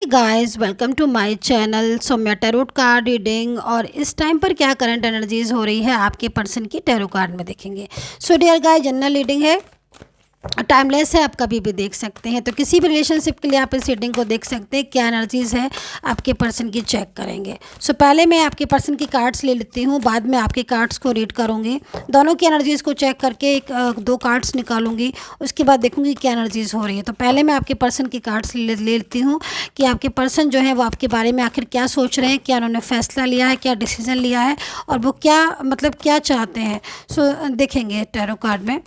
Guys welcome to my channel Saumya tarot card reading. और इस time पर क्या करंट एनर्जीज हो रही है आपके पर्सन की टैरो कार्ड में देखेंगे। So dear guys, general reading है, टाइमलेस है, आप कभी भी देख सकते हैं। तो किसी भी रिलेशनशिप के लिए आप इस रीडिंग को देख सकते हैं। क्या एनर्जीज है आपके पर्सन की चेक करेंगे। सो पहले मैं आपके पर्सन की कार्ड्स ले लेती हूँ, बाद में आपके कार्ड्स को रीड करूँगी। दोनों की एनर्जीज़ को चेक करके दो कार्ड्स निकालूंगी, उसके बाद देखूंगी क्या एनर्जीज़ हो रही है। तो पहले मैं आपके पर्सन की कार्ड्स ले लेती हूँ कि आपके पर्सन जो है वो आपके बारे में आखिर क्या सोच रहे हैं, क्या उन्होंने फैसला लिया है, क्या डिसीजन लिया है और वो क्या क्या चाहते हैं। सो देखेंगे टैरो कार्ड में।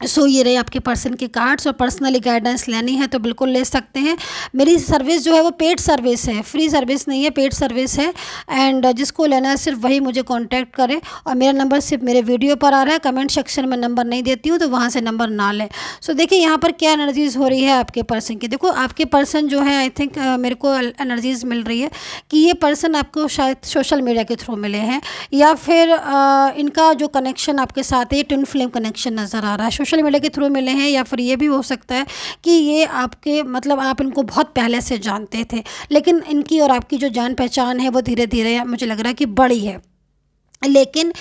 सो ये रहे आपके पर्सन के कार्ड्स। और पर्सनली गाइडेंस लेनी है तो बिल्कुल ले सकते हैं। मेरी सर्विस जो है वो पेड सर्विस है, फ्री सर्विस नहीं है, पेड सर्विस है। एंड जिसको लेना है सिर्फ वही मुझे कांटेक्ट करे। और मेरा नंबर सिर्फ मेरे वीडियो पर आ रहा है, कमेंट सेक्शन में नंबर नहीं देती हूँ, तो वहाँ से नंबर ना लें। सो देखिए यहाँ पर क्या एनर्जीज़ हो रही है आपके पर्सन की। देखो आपके पर्सन जो है, आई थिंक मेरे को एनर्जीज़ मिल रही है कि ये पर्सन आपको शायद सोशल मीडिया के थ्रू मिले हैं, या फिर इनका जो कनेक्शन आपके साथ है ट्विन फ्लेम कनेक्शन नज़र आ रहा है। सोशल मीडिया के थ्रू मिले हैं, या फिर ये भी हो सकता है कि ये आपके आप इनको बहुत पहले से जानते थे, लेकिन इनकी और आपकी जो जान पहचान है वो धीरे धीरे मुझे लग रहा है कि बढ़ी है। लेकिन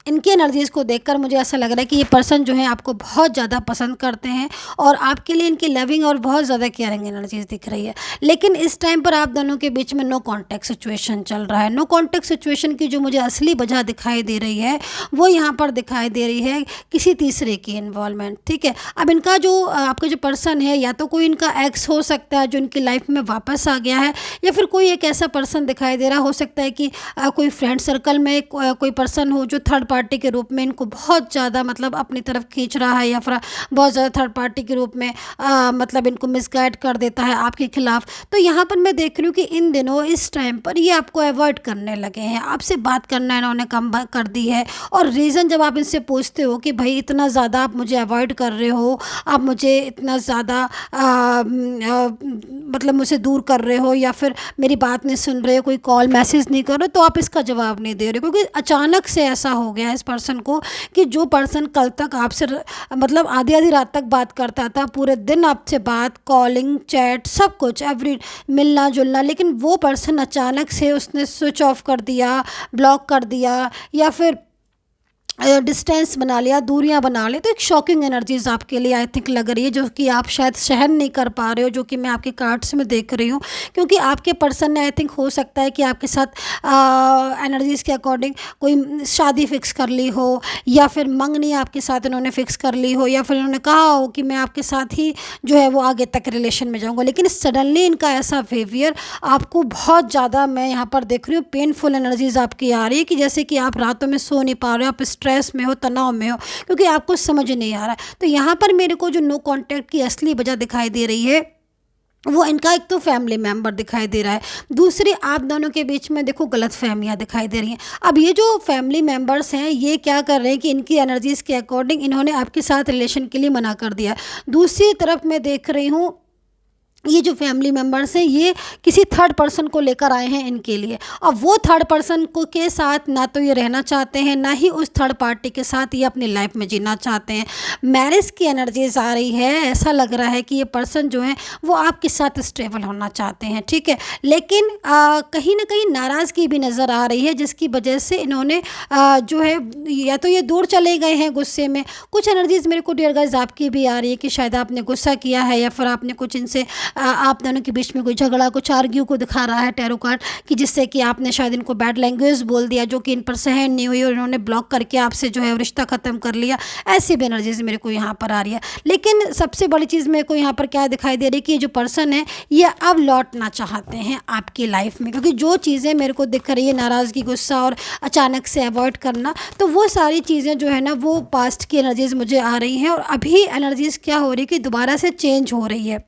इनकी एनर्जीज़ को देखकर मुझे ऐसा लग रहा है कि ये पर्सन जो है आपको बहुत ज़्यादा पसंद करते हैं और आपके लिए इनकी लविंग और बहुत ज़्यादा केयरिंग एनर्जीज़ दिख रही है। लेकिन इस टाइम पर आप दोनों के बीच में नो कांटेक्ट सिचुएशन चल रहा है। नो कांटेक्ट सिचुएशन की जो मुझे असली वजह दिखाई दे रही है वो यहाँ पर दिखाई दे रही है किसी तीसरे की इन्वॉल्वमेंट। ठीक है, अब इनका जो आपका जो पर्सन है, या तो कोई इनका एक्स हो सकता है जो इनकी लाइफ में वापस आ गया है, या फिर कोई एक ऐसा पर्सन दिखाई दे रहा हो सकता है कि कोई फ्रेंड सर्कल में कोई पर्सन हो जो थर्ड पार्टी के रूप में इनको बहुत ज़्यादा अपनी तरफ खींच रहा है, या फिर बहुत ज़्यादा थर्ड पार्टी के रूप में इनको मिसगाइड कर देता है आपके खिलाफ। तो यहाँ पर मैं देख रही हूँ कि इन दिनों इस टाइम पर ये आपको अवॉइड करने लगे हैं, आपसे बात करना इन्होंने कम कर दी है। और रीज़न जब आप इनसे पूछते हो कि भाई इतना ज़्यादा आप मुझे अवॉइड कर रहे हो, आप मुझे इतना ज़्यादा मुझसे दूर कर रहे हो, या फिर मेरी बात नहीं सुन रहे हो, कोई कॉल मैसेज नहीं कर रहे, तो आप इसका जवाब नहीं दे रहे, क्योंकि अचानक से ऐसा हो गया है इस पर्सन को कि जो पर्सन कल तक आपसे आधी आधी रात तक बात करता था, पूरे दिन आपसे बात, कॉलिंग, चैट, सब कुछ, एवरी मिलना जुलना, लेकिन वो पर्सन अचानक से उसने स्विच ऑफ कर दिया, ब्लॉक कर दिया, या फिर डिस्टेंस बना लिया, दूरियां बना ली। तो एक शॉकिंग एनर्जीज आपके लिए आई थिंक लग रही है, जो कि आप शायद सहन नहीं कर पा रहे हो, जो कि मैं आपके कार्ड्स में देख रही हूँ। क्योंकि आपके पर्सन ने आई थिंक हो सकता है कि आपके साथ एनर्जीज़ के अकॉर्डिंग कोई शादी फिक्स कर ली हो, या फिर मंगनी आपके साथ इन्होंने फिक्स कर ली हो, या फिर इन्होंने कहा हो कि मैं आपके साथ ही जो है वो आगे तक रिलेशन में जाऊँगा। लेकिन सडनली इनका ऐसा बिहेवियर आपको बहुत ज़्यादा, मैं यहाँ पर देख रही हूँ, पेनफुल एनर्जीज आपकी आ रही है कि जैसे कि आप रातों में सो नहीं पा रहे हो, आप स्ट्रेस में हो, तनाव में हो, क्योंकि आपको समझ नहीं आ रहा है। तो यहाँ पर मेरे को जो नो कांटेक्ट की असली वजह दिखाई दे रही है वो इनका एक तो फैमिली मेंबर दिखाई दे रहा है, दूसरी आप दोनों के बीच में देखो गलत फहमियाँ दिखाई दे रही हैं। अब ये जो फैमिली मेंबर्स हैं ये क्या कर रहे हैं कि इनकी एनर्जीज़ के अकॉर्डिंग इन्होंने आपके साथ रिलेशन के लिए मना कर दिया। दूसरी तरफ मैं देख रही हूँ ये जो फैमिली मेम्बर्स हैं ये किसी थर्ड पर्सन को लेकर आए हैं इनके लिए, और वो थर्ड पर्सन को के साथ ना तो ये रहना चाहते हैं, ना ही उस थर्ड पार्टी के साथ ये अपनी लाइफ में जीना चाहते हैं। मैरिज की एनर्जीज आ रही है, ऐसा लग रहा है कि ये पर्सन जो है वो आपके साथ स्टेबल होना चाहते हैं। ठीक है, लेकिन कहीं ना कहीं नाराज़गी भी नज़र आ रही है, जिसकी वजह से इन्होंने जो है या तो ये दूर चले गए हैं गुस्से में। कुछ एनर्जीज़ मेरे को डियर गाइस आपकी भी आ रही है कि शायद आपने गुस्सा किया है, या फिर आपने कुछ इनसे आप दोनों के बीच में कोई झगड़ा, कुछ आर्ग्यू को दिखा रहा है टैरो कार्ड, कि जिससे कि आपने शायद इनको बैड लैंग्वेज बोल दिया, जो कि इन पर सहन नहीं हुई, और इन्होंने ब्लॉक करके आपसे जो है रिश्ता ख़त्म कर लिया। ऐसी भी एनर्जीज मेरे को यहाँ पर आ रही है। लेकिन सबसे बड़ी चीज़ मेरे को यहाँ पर क्या दिखाई दे रही है कि ये जो पर्सन है ये अब लौटना चाहते हैं आपकी लाइफ में, क्योंकि जो चीज़ें मेरे को दिख रही है, नाराज़गी, गुस्सा और अचानक से अवॉइड करना, तो वो सारी चीज़ें जो है ना वो पास्ट की एनर्जीज़ मुझे आ रही हैं। और अभी एनर्जीज़ क्या हो रही है कि दोबारा से चेंज हो रही है।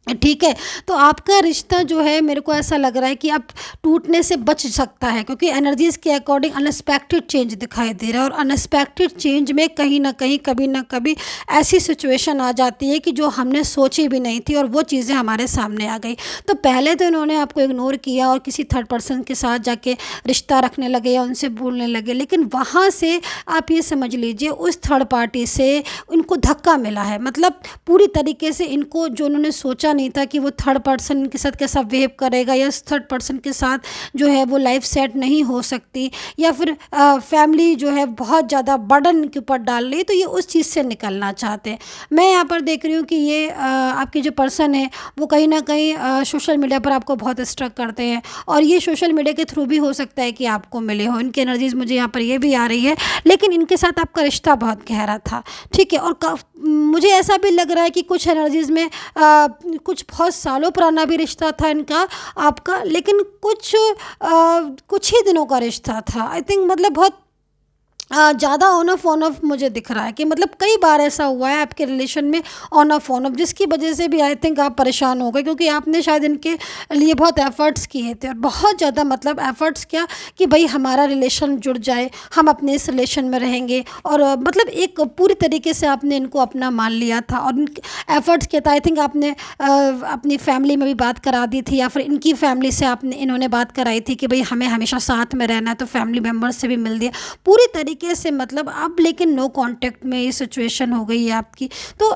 ठीक है, तो आपका रिश्ता जो है मेरे को ऐसा लग रहा है कि अब टूटने से बच सकता है, क्योंकि एनर्जीज़ के अकॉर्डिंग अनएक्सपेक्टेड चेंज दिखाई दे रहा है। और अनएक्सपेक्टेड चेंज में कहीं ना कहीं, कभी ना कभी ऐसी सिचुएशन आ जाती है कि जो हमने सोची भी नहीं थी और वो चीज़ें हमारे सामने आ गई। तो पहले तो इन्होंने आपको इग्नोर किया और किसी थर्ड पर्सन के साथ जाके रिश्ता रखने लगे या उनसे बोलने लगे, लेकिन वहाँ से आप ये समझ लीजिए उस थर्ड पार्टी से इनको धक्का मिला है। पूरी तरीके से इनको जो उन्होंने सोचा नहीं था कि वो थर्ड पर्सन के साथ कैसा बिहेव करेगा, या थर्ड पर्सन के साथ जो है वो लाइफ सेट नहीं हो सकती, या फिर फैमिली जो है बहुत ज़्यादा बर्डन के ऊपर डाल रही है, तो ये उस चीज़ से निकलना चाहते हैं। मैं यहाँ पर देख रही हूँ कि ये आपके जो पर्सन है वो कहीं ना कहीं सोशल मीडिया पर आपको बहुत स्ट्रक करते हैं, और ये सोशल मीडिया के थ्रू भी हो सकता है कि आपको मिले हो। इनकी एनर्जीज मुझे यहाँ पर ये भी आ रही है, लेकिन इनके साथ आपका रिश्ता बहुत गहरा था, ठीक है। और मुझे ऐसा भी लग रहा है कि कुछ एनर्जीज़ में कुछ बहुत सालों पुराना भी रिश्ता था इनका आपका, लेकिन कुछ ही दिनों का रिश्ता था। आई थिंक मतलब बहुत ज़्यादा ऑन ऑफ मुझे दिख रहा है कि मतलब कई बार ऐसा हुआ है आपके रिलेशन में ऑन ऑफ, जिसकी वजह से भी आई थिंक आप परेशान हो गए, क्योंकि आपने शायद इनके लिए बहुत एफ़र्ट्स किए थे, और बहुत ज़्यादा मतलब एफ़र्ट्स क्या कि भाई हमारा रिलेशन जुड़ जाए, हम अपने इस रिलेशन में रहेंगे, और मतलब एक पूरी तरीके से आपने इनको अपना मान लिया था, और एफ़र्ट्स किया था। आई थिंक आपने अपनी फैमिली में भी बात करा दी थी, या फिर इनकी फैमिली से इन्होंने बात कराई थी कि भाई हमें हमेशा साथ में रहना है, तो फैमिली मेम्बर से भी मिल दिया पूरी तरीके से। मतलब अब लेकिन नो कांटेक्ट में ये सिचुएशन हो गई है आपकी, तो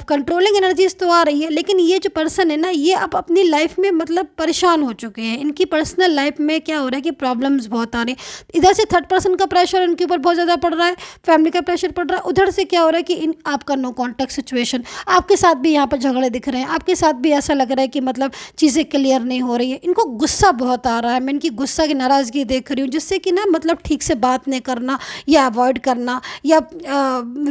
कंट्रोलिंग एनर्जीज तो आ रही है, लेकिन ये जो पर्सन है ना, ये अब अपनी लाइफ में मतलब परेशान हो चुके हैं। इनकी पर्सनल लाइफ में क्या हो रहा है कि प्रॉब्लम्स बहुत आ रही हैं। इधर से थर्ड पर्सन का प्रेशर इनके ऊपर बहुत ज़्यादा पड़ रहा है, फैमिली का प्रेशर पड़ रहा है, उधर से क्या हो रहा है कि आपका नो कांटेक्ट सिचुएशन, आपके साथ भी यहाँ पर झगड़े दिख रहे हैं, आपके साथ भी ऐसा लग रहा है कि मतलब चीज़ें क्लियर नहीं हो रही है। इनको गुस्सा बहुत आ रहा है, मैं इनकी गुस्सा की नाराज़गी देख रही हूँ, जिससे कि ना मतलब ठीक से बात नहीं करना, या अवॉइड करना, या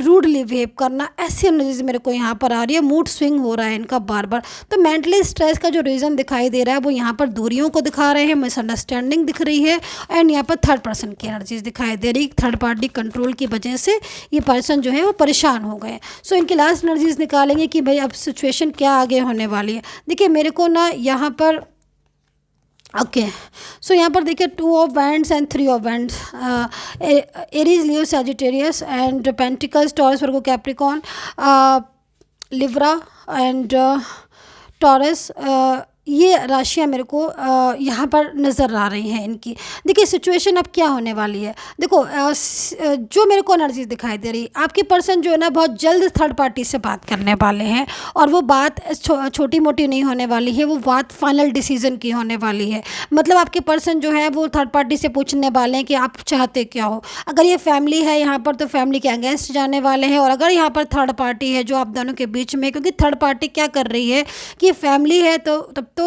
रूडली बिहेव करना, ऐसी एनर्जीज मेरे को यहाँ पर आ रही है। मूड स्विंग हो रहा है इनका बार बार। तो मेंटली स्ट्रेस का जो रीज़न दिखाई दे रहा है वो यहाँ पर दूरियों को दिखा रहे हैं, मिसअंडरस्टैंडिंग दिख रही है, एंड यहाँ पर थर्ड पर्सन की एनर्जीज दिखाई दे रही है। थर्ड पार्टी कंट्रोल की वजह से ये पर्सन जो है वो परेशान हो गए। सो इनकी लास्ट एनर्जीज निकालेंगे कि भाई अब सिचुएशन क्या आगे होने वाली है। देखिए मेरे को ना यहाँ पर ओके, सो यहाँ पर देखिए 2 of wands and 3 of wands, Aries, Leo, Sagittarius and pentacles, taurus, Virgo, Capricorn, Libra and taurus, ये राशियाँ मेरे को यहाँ पर नज़र आ रही हैं इनकी। देखिए सिचुएशन अब क्या होने वाली है। देखो जो मेरे को एनर्जी दिखाई दे रही, आपके पर्सन जो है ना बहुत जल्द थर्ड पार्टी से बात करने वाले हैं, और वो बात छोटी मोटी नहीं होने वाली है, वो बात फाइनल डिसीजन की होने वाली है। मतलब आपके पर्सन जो है वो थर्ड पार्टी से पूछने वाले हैं कि आप चाहते क्या हो। अगर ये फैमिली है यहाँ पर तो फैमिली के अगेंस्ट जाने वाले हैं, और अगर यहाँ पर थर्ड पार्टी है जो आप दोनों के बीच में, क्योंकि थर्ड पार्टी क्या कर रही है कि फैमिली है तो तब तो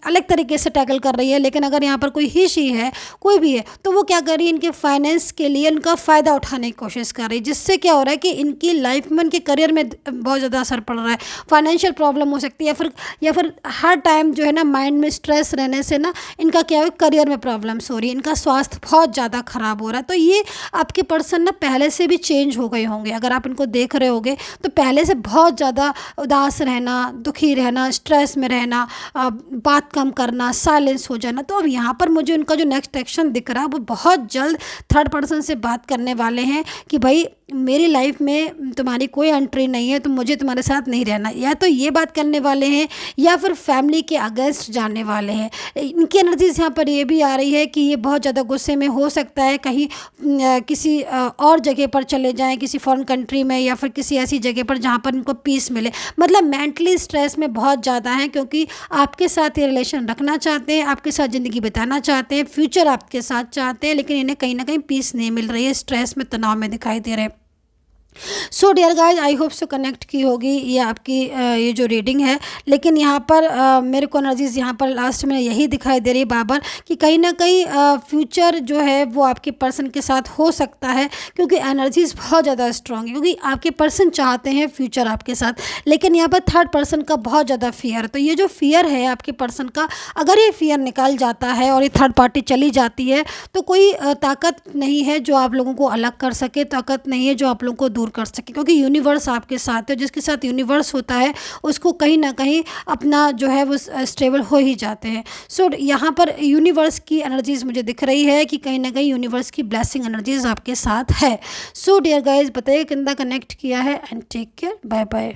अलग तरीके से टैकल कर रही है, लेकिन अगर यहाँ पर कोई ही शी है, कोई भी है, तो वो क्या कर रही है, इनके फाइनेंस के लिए इनका फ़ायदा उठाने की कोशिश कर रही है, जिससे क्या हो रहा है कि इनकी लाइफ में, इनके करियर में बहुत ज़्यादा असर पड़ रहा है। फाइनेंशियल प्रॉब्लम हो सकती है, या फिर हर टाइम जो है ना माइंड में स्ट्रेस रहने से ना इनका क्या है, करियर में प्रॉब्लम्स हो रही है, इनका स्वास्थ्य बहुत ज़्यादा ख़राब हो रहा है। तो ये आपके पर्सन ना पहले से भी चेंज हो गए होंगे। अगर आप इनको देख रहे होगे तो पहले से बहुत ज़्यादा उदास रहना, दुखी रहना, स्ट्रेस में रहना, बात कम करना, साइलेंस हो जाना। तो अब यहाँ पर मुझे उनका जो नेक्स्ट एक्शन दिख रहा है वो बहुत जल्द थर्ड पर्सन से बात करने वाले हैं कि भाई मेरी लाइफ में तुम्हारी कोई एंट्री नहीं है, तो मुझे तुम्हारे साथ नहीं रहना। या तो ये बात करने वाले हैं, या फिर फैमिली के अगेंस्ट जाने वाले हैं। इनकी एनर्जीज यहाँ पर ये भी आ रही है कि ये बहुत ज़्यादा गुस्से में, हो सकता है कहीं किसी और जगह पर चले जाएं, किसी फॉरेन कंट्री में, या फिर किसी ऐसी जगह पर जहाँ पर इनको पीस मिले। मतलब मेंटली स्ट्रेस में बहुत ज़्यादा है, क्योंकि आपके साथ ये रिलेशन रखना चाहते हैं, आपके साथ ज़िंदगी बिताना चाहते हैं, फ्यूचर आपके साथ चाहते हैं, लेकिन इन्हें कहीं ना कहीं पीस नहीं मिल रही है, स्ट्रेस में, तनाव में दिखाई दे रहे हैं। So dear guys, I hope से कनेक्ट की होगी ये आपकी ये जो रीडिंग है। लेकिन यहाँ पर मेरे को एनर्जीज यहाँ पर लास्ट में यही दिखाई दे रही है बाबर कि कहीं ना कहीं फ्यूचर जो है वो आपके पर्सन के साथ हो सकता है, क्योंकि एनर्जीज बहुत ज़्यादा स्ट्रॉन्ग है, क्योंकि आपके पर्सन चाहते हैं फ्यूचर आपके साथ, लेकिन यहाँ पर थर्ड पर्सन का बहुत ज़्यादा फियर है। तो ये जो फियर है आपके पर्सन का, अगर ये फियर निकल जाता है और ये थर्ड पार्टी चली जाती है, तो कोई ताकत नहीं है जो आप लोगों को अलग कर सके, ताकत नहीं है जो आप लोगों को दूर कर सके, क्योंकि यूनिवर्स आपके साथ है। जिसके साथ यूनिवर्स होता है उसको कहीं ना कहीं अपना जो है वो स्टेबल हो ही जाते हैं। सो यहाँ पर यूनिवर्स की एनर्जीज मुझे दिख रही है कि कहीं ना कहीं यूनिवर्स की ब्लेसिंग एनर्जीज आपके साथ है। सो डियर गाइज, बताइए कितना कनेक्ट किया है, and take care, bye bye.